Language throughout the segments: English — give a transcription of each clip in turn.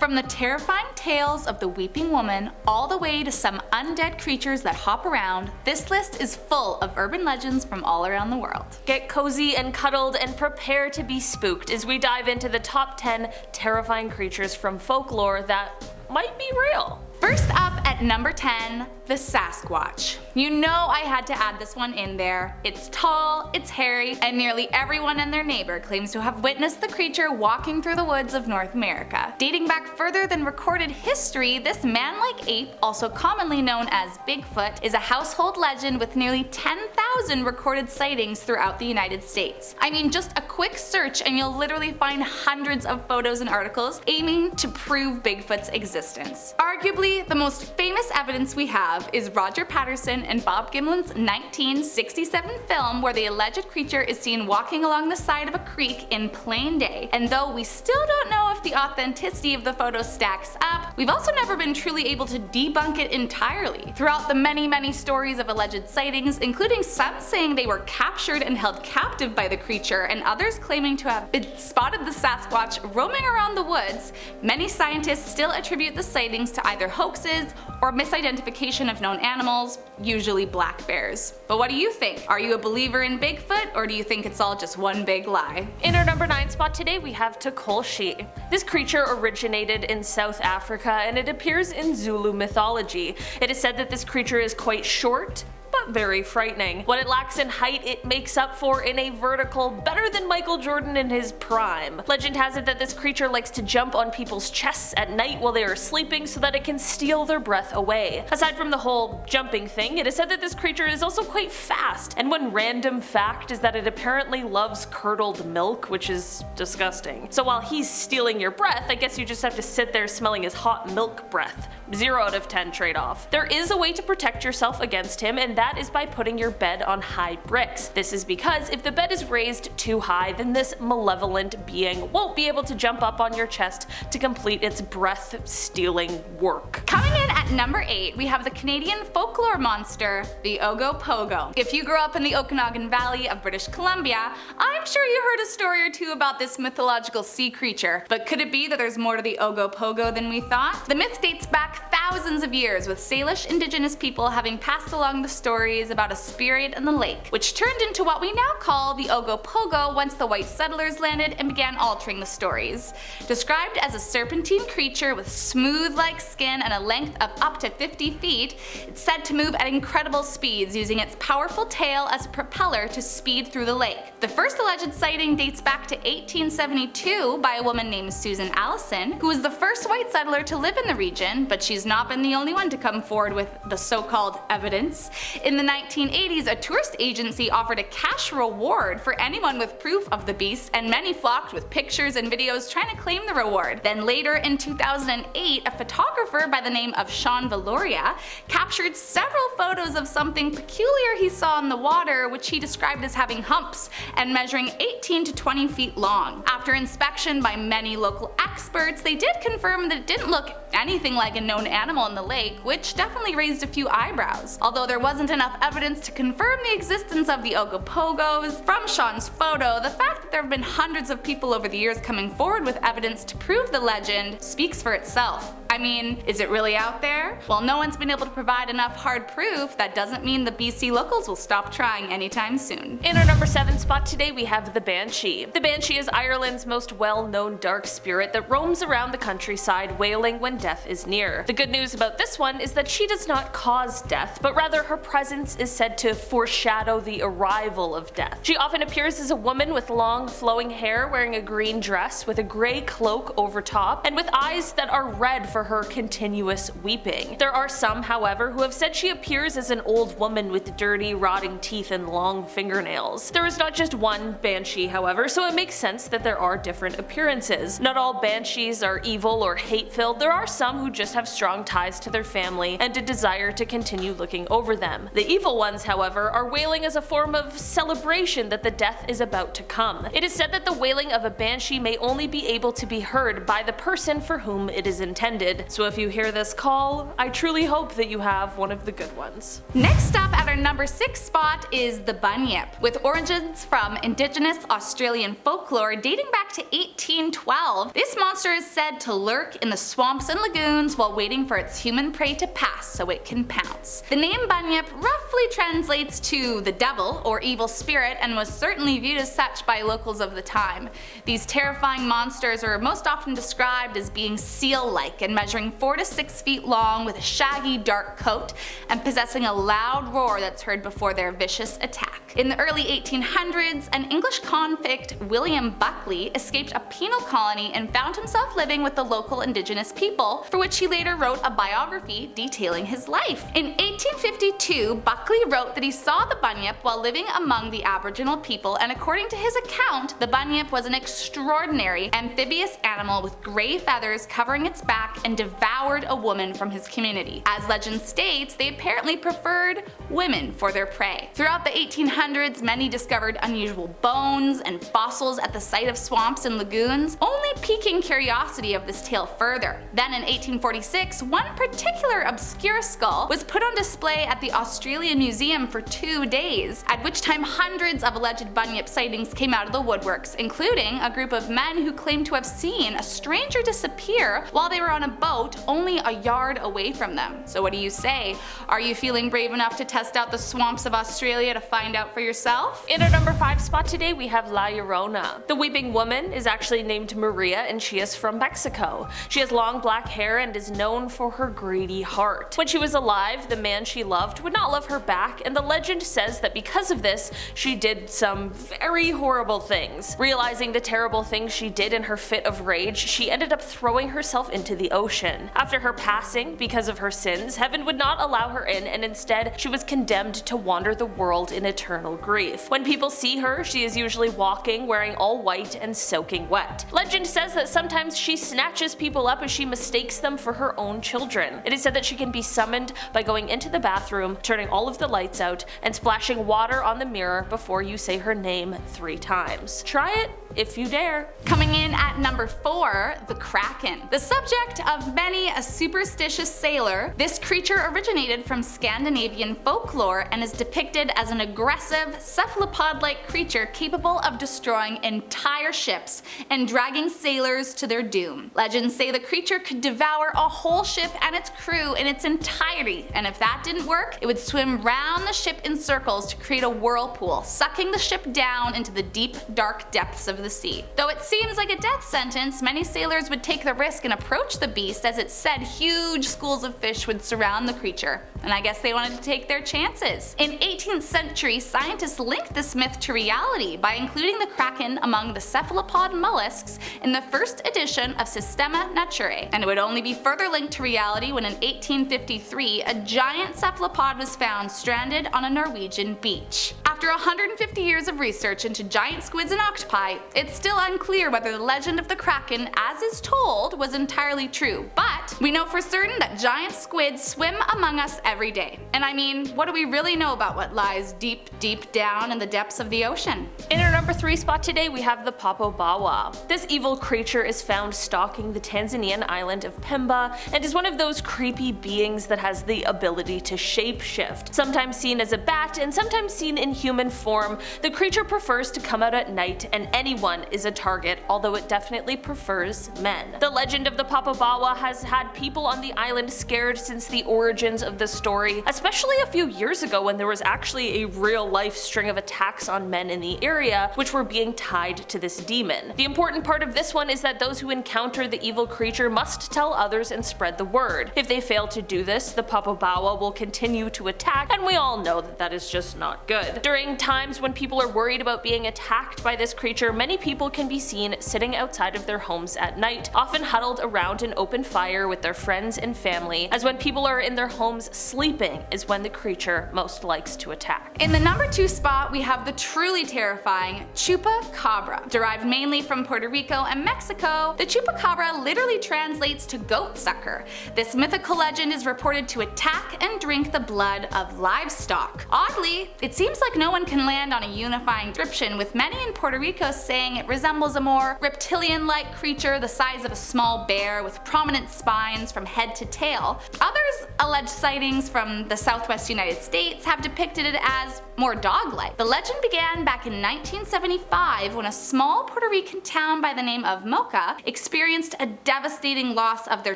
From the terrifying tales of the Weeping Woman all the way to some undead creatures that hop around, this list is full of urban legends from all around the world. Get cozy and cuddled and prepare to be spooked as we dive into the top 10 terrifying creatures from folklore that might be real. First up at number 10, the Sasquatch. You know I had to add this one in there. It's tall, it's hairy, and nearly everyone and their neighbor claims to have witnessed the creature walking through the woods of North America. Dating back further than recorded history, this man-like ape, also commonly known as Bigfoot, is a household legend with nearly 10,000 recorded sightings throughout the United States. I mean, just a quick search and you'll literally find hundreds of photos and articles aiming to prove Bigfoot's existence. Arguably, the most famous evidence we have is Roger Patterson and Bob Gimlin's 1967 film where the alleged creature is seen walking along the side of a creek in plain day. And though we still don't know if the authenticity of the photo stacks up, we've also never been truly able to debunk it entirely. Throughout the many stories of alleged sightings, including some saying they were captured and held captive by the creature, and others claiming to have spotted the Sasquatch roaming around the woods, many scientists still attribute the sightings to either hoaxes or misidentification of known animals, usually black bears. But what do you think? Are you a believer in Bigfoot, or do you think it's all just one big lie? In our number 9 spot today we have Takolshi. This creature originated in South Africa and it appears in Zulu mythology. It is said that this creature is quite short, but very frightening. What it lacks in height, it makes up for in a vertical better than Michael Jordan in his prime. Legend has it that this creature likes to jump on people's chests at night while they are sleeping so that it can steal their breath away. Aside from the whole jumping thing, it is said that this creature is also quite fast, and one random fact is that it apparently loves curdled milk, which is disgusting. So while he's stealing your breath, I guess you just have to sit there smelling his hot milk breath. 0 out of 10 trade-off. There is a way to protect yourself against him, and that is by putting your bed on high bricks. This is because if the bed is raised too high, then this malevolent being won't be able to jump up on your chest to complete its breath-stealing work. Coming in at number 8, we have the Canadian folklore monster, the Ogopogo. If you grew up in the Okanagan Valley of British Columbia, I'm sure you heard a story or two about this mythological sea creature. But could it be that there's more to the Ogopogo than we thought? The myth dates back thousands of years, with Salish indigenous people having passed along the stories about a spirit in the lake, which turned into what we now call the Ogopogo once the white settlers landed and began altering the stories. Described as a serpentine creature with smooth-like skin and a length of up to 50 feet, it's said to move at incredible speeds, using its powerful tail as a propeller to speed through the lake. The first alleged sighting dates back to 1872 by a woman named Susan Allison, who was the first white settler to live in the region, but she's not been the only one to come forward with the so-called evidence. In the 1980s, a tourist agency offered a cash reward for anyone with proof of the beast, and many flocked with pictures and videos trying to claim the reward. Then later in 2008, a photographer by the name of Sean Valoria captured several photos of something peculiar he saw in the water, which he described as having humps and measuring 18 to 20 feet long. After inspection by many local experts, they did confirm that it didn't look anything like a known animal in the lake, which definitely raised a few eyebrows. Although there wasn't enough evidence to confirm the existence of the Ogopogos, from Sean's photo, the fact that there have been hundreds of people over the years coming forward with evidence to prove the legend speaks for itself. I mean, is it really out there? Well, no one's been able to provide enough hard proof. That doesn't mean the BC locals will stop trying anytime soon. In our number 7 spot today we have the Banshee. The Banshee is Ireland's most well-known dark spirit that roams around the countryside wailing when death is near. The good news about this one is that she does not cause death, but rather her presence is said to foreshadow the arrival of death. She often appears as a woman with long flowing hair, wearing a green dress with a grey cloak over top, and with eyes that are red for her continuous weeping. There are some, however, who have said she appears as an old woman with dirty, rotting teeth and long fingernails. There is not just one Banshee, however, so it makes sense that there are different appearances. Not all Banshees are evil or hate-filled. There are some who just have strong ties to their family and a desire to continue looking over them. The evil ones, however, are wailing as a form of celebration that the death is about to come. It is said that the wailing of a Banshee may only be able to be heard by the person for whom it is intended. So if you hear this call, I truly hope that you have one of the good ones. Next up at our number 6 spot is the bunyip. With origins from indigenous Australian folklore dating back to 1812, this monster is said to lurk in the swamps and lagoons while waiting for its human prey to pass so it can pounce. The name bunyip roughly translates to the devil or evil spirit and was certainly viewed as such by locals of the time. These terrifying monsters are most often described as being seal-like and measuring 4 to 6 feet long with a shaggy dark coat and possessing a loud roar that's heard before their vicious attack. In the early 1800s, an English convict, William Buckley, escaped a penal colony and found himself living with the local indigenous people, for which he later wrote a biography detailing his life. In 1852, Buckley wrote that he saw the bunyip while living among the Aboriginal people, and according to his account, the bunyip was an extraordinary amphibious animal with gray feathers covering its back and devoured a woman from his community. As legend states, they apparently preferred women for their prey. Throughout the 1800s, many discovered unusual bones and fossils at the site of swamps and lagoons, only piquing curiosity of this tale further. Then in 1846, one particular obscure skull was put on display at the Australian Museum for 2 days, at which time hundreds of alleged bunyip sightings came out of the woodworks, including a group of men who claimed to have seen a stranger disappear while they were on a boat only a yard away from them. So what do you say? Are you feeling brave enough to test out the swamps of Australia to find out for yourself? In our number 5 spot today, we have La Llorona. The weeping woman is actually named Maria, and she is from Mexico. She has long black hair and is known for her greedy heart. When she was alive, the man she loved would not love her back, and the legend says that because of this, she did some very horrible things. Realizing the terrible things she did in her fit of rage, she ended up throwing herself into the ocean. After her passing, because of her sins, heaven would not allow her in, and instead she was condemned to wander the world in eternal grief. When people see her, she is usually walking, wearing all white and soaking wet. Legend says that sometimes she snatches people up as she mistakes them for her own children. It is said that she can be summoned by going into the bathroom, turning all of the lights out, and splashing water on the mirror before you say her name 3 times. Try it if you dare. Coming in at number 4, the Kraken. The subject of many a superstitious sailor, this creature originated from Scandinavian folklore and is depicted as an aggressive, cephalopod-like creature capable of destroying entire ships and dragging sailors to their doom. Legends say the creature could devour a whole ship and its crew in its entirety, and if that didn't work, it would swim round the ship in circles to create a whirlpool, sucking the ship down into the deep, dark depths of the sea. Though it seems like a death sentence, many sailors would take the risk and approach the beast, as it said huge schools of fish would surround the creature, and I guess they wanted to take their chances. In 18th century, scientists linked this myth to reality by including the Kraken among the cephalopod mollusks in the first edition of Systema Naturae, and it would only be further linked to reality when in 1853 a giant cephalopod was found stranded on a Norwegian beach. After 150 years of research into giant squids and octopi, it's still unclear whether the legend of the Kraken, as is told, was entirely true, but we know for certain that giant squids swim among us every day. And I mean, what do we really know about what lies deep, deep down in the depths of the ocean? In our number 3 spot today, we have the Popobawa. This evil creature is found stalking the Tanzanian island of Pemba and is one of those creepy beings that has the ability to shapeshift. Sometimes seen as a bat and sometimes seen in human form, the creature prefers to come out at night and anyone is a target, although it definitely prefers men. The legend of the Popobawa has had people on the island scared since the origins of the story, especially a few years ago when there was actually a real-life string of attacks on men in the area which were being tied to this demon. The important part of this one is that those who encounter the evil creature must tell others and spread the word. If they fail to do this, the Popobawa will continue to attack, and we all know that that is just not good. During times when people are worried about being attacked by this creature, many people can be seen sitting outside of their homes at night, often huddled around an open fire with their friends and family, as when people are in their homes sleeping is when the creature most likes to attack. In the number 2 spot, we have the truly terrifying Chupacabra. Derived mainly from Puerto Rico and Mexico, the Chupacabra literally translates to goat sucker. This mythical legend is reported to attack and drink the blood of livestock. Oddly, it seems like no one can land on a unifying description, with many in Puerto Rico saying it resembles a more reptilian-like creature the size of a small bear with prominent spines lines from head to tail. Others alleged sightings from the southwest United States have depicted it as more dog-like. The legend began back in 1975 when a small Puerto Rican town by the name of Moca experienced a devastating loss of their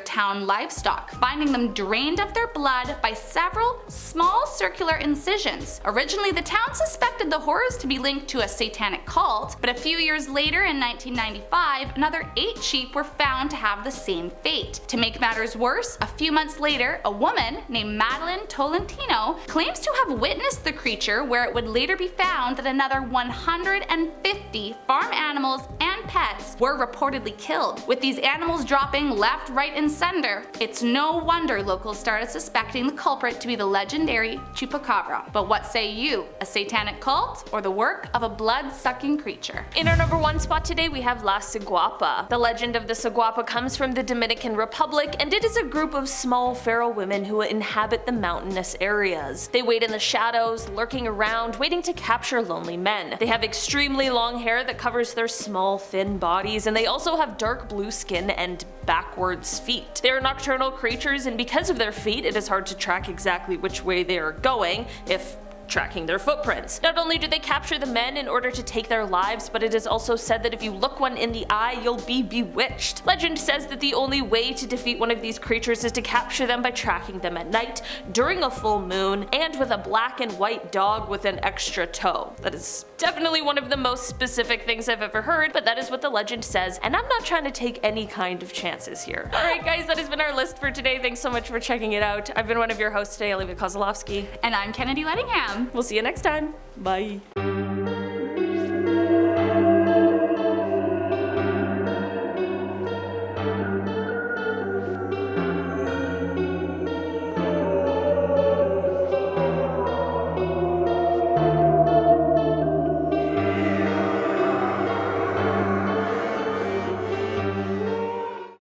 town livestock, finding them drained of their blood by several small circular incisions. Originally, the town suspected the horrors to be linked to a satanic cult, but a few years later in 1995, another 8 sheep were found to have the same fate. To make matters worse, a few months later, a woman named Madeline Tolentino claims to have witnessed the creature, where it would later be found that another 150 farm animals and pets were reportedly killed, with these animals dropping left, right, and center. It's no wonder locals started suspecting the culprit to be the legendary Chupacabra. But what say you? A satanic cult or the work of a blood-sucking creature? In our number 1 spot today, we have La Ciguapa. The legend of the Ciguapa comes from the Dominican Republic, and it is a group of small feral women who inhabit the mountainous areas. They wait in the shadows, lurking around, waiting to capture lonely men. They have extremely long hair that covers their small, thin bodies, and they also have dark blue skin and backwards feet. They are nocturnal creatures, and because of their feet, it is hard to track exactly which way they are going, if tracking their footprints. Not only do they capture the men in order to take their lives, but it is also said that if you look one in the eye, you'll be bewitched. Legend says that the only way to defeat one of these creatures is to capture them by tracking them at night, during a full moon, and with a black and white dog with an extra toe. That is definitely one of the most specific things I've ever heard, but that is what the legend says, and I'm not trying to take any kind of chances here. Alright guys, that has been our list for today. Thanks so much for checking it out. I've been one of your hosts today, Olivia Kozlowski. And I'm Kennedy Lettingham. We'll see you next time. Bye.